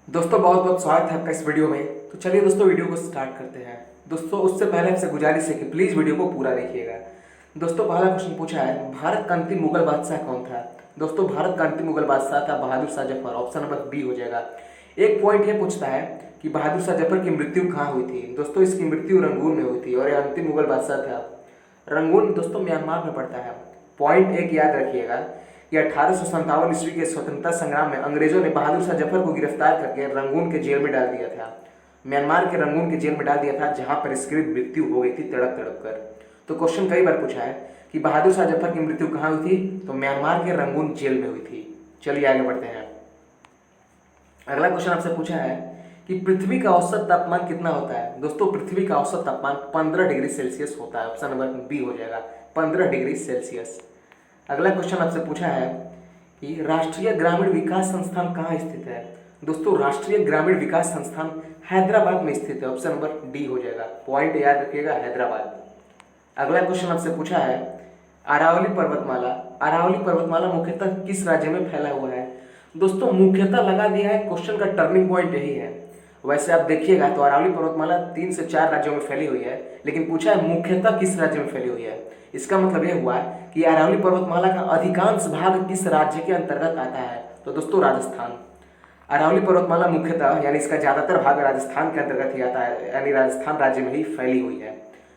दोस्तों बहुत बहुत स्वागत है आपका इस वीडियो में। तो चलिए दोस्तों वीडियो को स्टार्ट करते हैं। दोस्तों उससे पहले आपसे गुजारिश है कि प्लीज़ वीडियो को पूरा देखिएगा। दोस्तों पहला क्वेश्चन पूछा है, भारत का अंतिम मुगल बादशाह कौन था। दोस्तों भारत का अंतिम मुगल बादशाह था Bahadur Shah Zafar. Option number B हो जाएगा। एक पॉइंट ये पूछता है कि बहादुर शाह जफर की मृत्यु कहाँ हुई थी। दोस्तों इसकी मृत्यु रंगून में हुई थी और यह अंतिम मुगल बादशाह था। रंगून दोस्तों म्यांमार में पड़ता है। पॉइंट एक याद रखिएगा कि 1857 ईस्वी के स्वतंत्रता संग्राम में अंग्रेजों ने बहादुर शाह जफर को गिरफ्तार करके रंगून के जेल में डाल दिया था। म्यांमार के रंगून के जेल में डाल दिया था, जहां पर इसकी मृत्यु हो गई थी तड़प तड़प कर। तो क्वेश्चन कई बार पूछा है कि बहादुर शाह जफर की मृत्यु कहाँ हुई थी, तो म्यांमार के रंगून जेल में हुई थी। चलिए आगे बढ़ते हैं। अगला क्वेश्चन आपसे पूछा है कि पृथ्वी का औसत तापमान कितना होता है। दोस्तों पृथ्वी का औसत तापमान 15 डिग्री सेल्सियस होता है। ऑप्शन नंबर बी हो जाएगा, 15 डिग्री सेल्सियस। अगला क्वेश्चन आपसे पूछा है कि राष्ट्रीय ग्रामीण विकास संस्थान कहाँ स्थित है। दोस्तों राष्ट्रीय ग्रामीण विकास संस्थान हैदराबाद में स्थित है। ऑप्शन नंबर डी हो जाएगा। पॉइंट याद रखिएगा, हैदराबाद। अगला क्वेश्चन आपसे पूछा है अरावली पर्वतमाला। अरावली पर्वतमाला मुख्यतः किस राज्य में फैला हुआ है। दोस्तों मुख्यतः लगा दिया है, क्वेश्चन का टर्निंग पॉइंट यही है। वैसे आप देखिएगा तो अरावली पर्वतमाला 3 से 4 राज्यों में फैली हुई है, लेकिन पूछा है मुख्यतः किस राज्य में फैली हुई है। इसका मतलब यह हुआ कि अरावली पर्वतमाला का अधिकांश भाग किस राज्य के अंतर्गत आता है। तो दोस्तों राजस्थान। अरावली पर्वतमाला मुख्यतः यानी इसका ज्यादातर भाग राजस्थान के अंतर्गत ही आता है, यानी राजस्थान राज्य में ही फैली हुई है।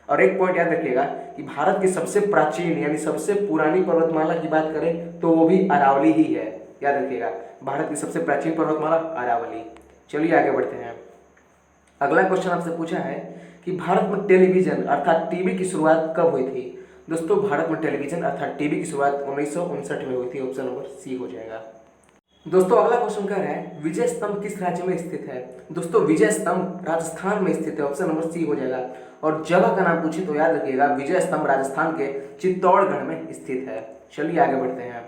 और एक पॉइंट याद रखिएगा कि भारत की सबसे प्राचीन यानी सबसे पुरानी पर्वतमाला की बात करें तो वो भी अरावली ही है। याद रखिएगा, भारत की सबसे प्राचीन पर्वतमाला अरावली। चलिए आगे बढ़ते हैं। अगला क्वेश्चन आपसे पूछा है कि भारत में टेलीविजन अर्थात टीवी की शुरुआत कब हुई थी। दोस्तों भारत में टेलीविजन अर्थात टीवी की शुरुआत 1959 में हुई थी। ऑप्शन नंबर सी हो जाएगा। दोस्तों अगला क्वेश्चन कह रहा है विजय स्तंभ किस राज्य में स्थित है। दोस्तों विजय स्तंभ राजस्थान में स्थित है। ऑप्शन नंबर सी हो जाएगा। और जगह का नाम पूछे तो याद रखिएगा, विजय स्तंभ राजस्थान के चित्तौड़गढ़ में स्थित है। चलिए आगे बढ़ते हैं।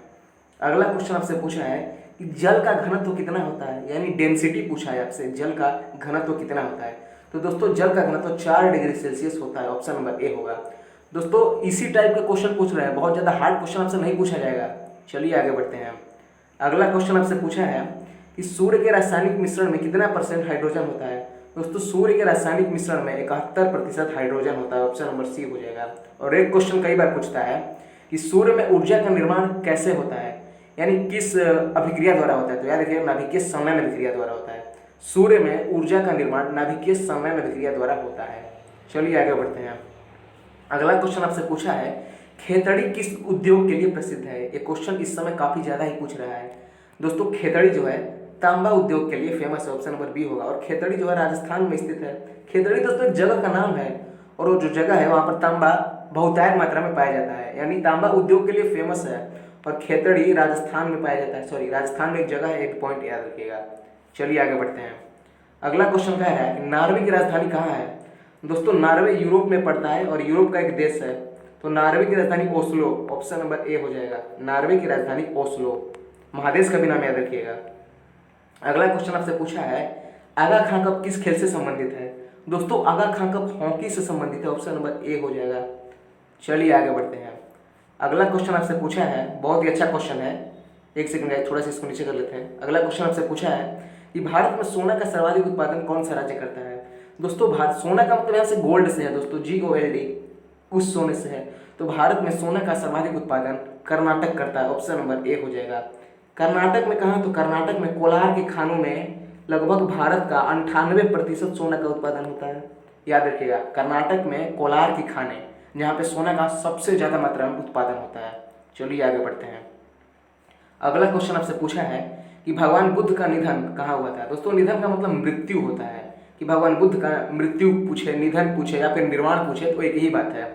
अगला क्वेश्चन आपसे पूछा है कि जल का घनत्व कितना होता है, यानी डेंसिटी पूछा है आपसे, जल का घनत्व कितना होता है। तो दोस्तों जल का घनत्व 4 डिग्री सेल्सियस होता है। ऑप्शन नंबर ए होगा। दोस्तों इसी टाइप के क्वेश्चन पूछ रहे हैं, बहुत ज्यादा हार्ड क्वेश्चन आपसे नहीं पूछा जाएगा। चलिए आगे बढ़ते हैं। अगला क्वेश्चन आपसे पूछा है कि सूर्य के रासायनिक मिश्रण में कितना % हाइड्रोजन होता है। दोस्तों सूर्य के रासायनिक मिश्रण में 71% हाइड्रोजन होता है। ऑप्शन नंबर सी हो जाएगा। और एक क्वेश्चन कई बार पूछता है कि सूर्य में ऊर्जा का निर्माण कैसे होता है, यानी किस अभिक्रिया द्वारा होता है। तो याद रखिएगा नाभिकीय संलयन अभिक्रिया द्वारा होता है। सूर्य में ऊर्जा का निर्माण नाभिकीय संलयन अभिक्रिया द्वारा होता है। चलिए आगे बढ़ते हैं। अगला क्वेश्चन आपसे पूछा है खेतड़ी किस उद्योग के लिए प्रसिद्ध है। ये क्वेश्चन इस समय काफी ज्यादा ही पूछ रहा है। दोस्तों खेतड़ी जो है तांबा उद्योग के लिए फेमस है। ऑप्शन नंबर बी होगा। और खेतड़ी जो है राजस्थान में स्थित है। खेतड़ी दोस्तों एक जगह का नाम है, और वो जो जगह है वहां पर तांबा बहुतायत मात्रा में पाया जाता है, यानी तांबा उद्योग के लिए फेमस है। और खेतड़ी राजस्थान में पाया जाता है। सॉरी, राजस्थान में एक जगह है, एक पॉइंट याद रखिएगा। चलिए आगे बढ़ते हैं। अगला क्वेश्चन क्या है कि नार्वे की राजधानी कहाँ है। दोस्तों नार्वे यूरोप में पड़ता है और यूरोप का एक देश है। तो नार्वे की राजधानी ओस्लो। ऑप्शन नंबर ए हो जाएगा। नार्वे की राजधानी ओस्लो। महादेश का भी नाम याद रखिएगा। अगला क्वेश्चन आपसे पूछा है आगा खां कप किस खेल से संबंधित है। दोस्तों आगा खां कप हॉकी से संबंधित है। ऑप्शन नंबर ए हो जाएगा। चलिए आगे बढ़ते हैं। अगला क्वेश्चन आपसे पूछा है, बहुत ही अच्छा क्वेश्चन है, एक सेकंड थोड़ा सा इसको नीचे कर लेते हैं। अगला क्वेश्चन आपसे पूछा है कि भारत में सोना का सर्वाधिक उत्पादन कौन सा राज्य करता है। दोस्तों भारत, सोना का मतलब यहाँ से गोल्ड से है दोस्तों, GOLD, उस सोने से है। तो भारत में सोना का सर्वाधिक उत्पादन कर्नाटक करता है। ऑप्शन नंबर ए हो जाएगा। कर्नाटक में कहाँ, तो कर्नाटक में कोलार के खानों में लगभग भारत का 98% सोना का उत्पादन होता है। याद रखिएगा, कर्नाटक में कोलार के खाने जहाँ पे सोना का सबसे ज्यादा मात्रा में उत्पादन होता है। चलिए आगे बढ़ते हैं। अगला क्वेश्चन आपसे पूछा है कि भगवान बुद्ध का निधन कहाँ हुआ था। दोस्तों निधन का मतलब मृत्यु होता है, कि भगवान बुद्ध का मृत्यु पूछे, निधन पूछे या फिर निर्वाण पूछे तो एक ही बात है।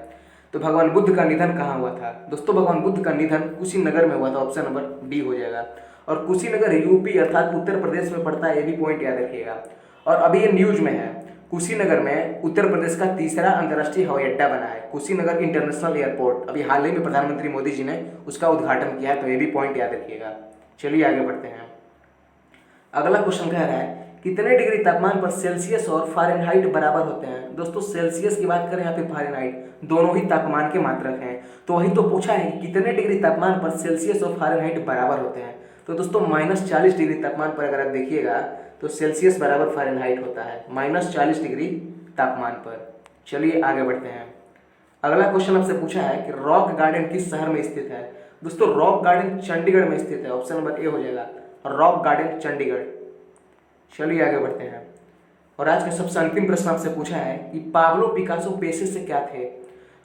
तो भगवान बुद्ध का निधन कहाँ हुआ था। दोस्तों भगवान बुद्ध का निधन कुशीनगर में हुआ था। ऑप्शन नंबर डी हो जाएगा। और कुशीनगर यूपी अर्थात उत्तर प्रदेश में पड़ता है, ये भी पॉइंट याद रखिएगा। और अभी ये न्यूज में है, कुशीनगर में उत्तर प्रदेश का तीसरा अंतर्राष्ट्रीय हवाई अड्डा बना है, कुशीनगर इंटरनेशनल एयरपोर्ट। अभी हाल ही में प्रधानमंत्री मोदी जी ने उसका उद्घाटन किया है, तो ये भी पॉइंट याद रखिएगा। चलिए आगे बढ़ते हैं। अगला क्वेश्चन कह रहा है कितने डिग्री तापमान पर सेल्सियस और फ़ारेनहाइट बराबर होते हैं। दोस्तों सेल्सियस की बात करें या फिर फ़ारेनहाइट, दोनों ही तापमान के मात्रक हैं। तो वही तो पूछा है कि कितने डिग्री तापमान पर सेल्सियस और फ़ारेनहाइट बराबर होते हैं। तो दोस्तों -40 डिग्री तापमान पर अगर आप देखिएगा तो सेल्सियस बराबर फ़ारेनहाइट होता है, -40 डिग्री तापमान पर। चलिए आगे बढ़ते हैं। अगला क्वेश्चन आपसे पूछा है कि रॉक गार्डन किस शहर में स्थित है। दोस्तों रॉक गार्डन चंडीगढ़ में स्थित है, ऑप्शन नंबर ए हो जाएगा, रॉक गार्डन चंडीगढ़। चलिए आगे बढ़ते हैं। और आज का सबसे अंतिम प्रश्न आपसे पूछा है कि पाब्लो पिकासो पेशे से क्या थे।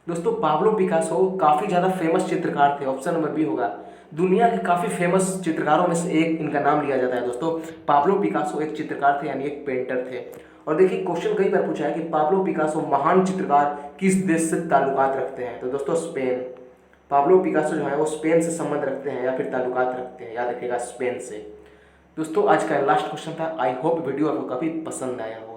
दोस्तों पाब्लो पिकासो काफ़ी ज़्यादा फेमस चित्रकार थे, ऑप्शन नंबर बी होगा। दुनिया के काफ़ी फेमस चित्रकारों में से एक इनका नाम लिया जाता है। दोस्तों पाब्लो पिकासो एक चित्रकार थे, यानी एक पेंटर थे। और देखिए क्वेश्चन कई बार पूछा है कि पाब्लो पिकासो महान चित्रकार किस देश से ताल्लुकात रखते हैं। तो दोस्तों स्पेन। पाब्लो पिकासो जो है वो स्पेन से संबंध रखते हैं या फिर ताल्लुकात रखते हैं, याद रखिएगा स्पेन से। दोस्तों आज का लास्ट क्वेश्चन था। आई होप वीडियो आपको काफ़ी पसंद आया हो।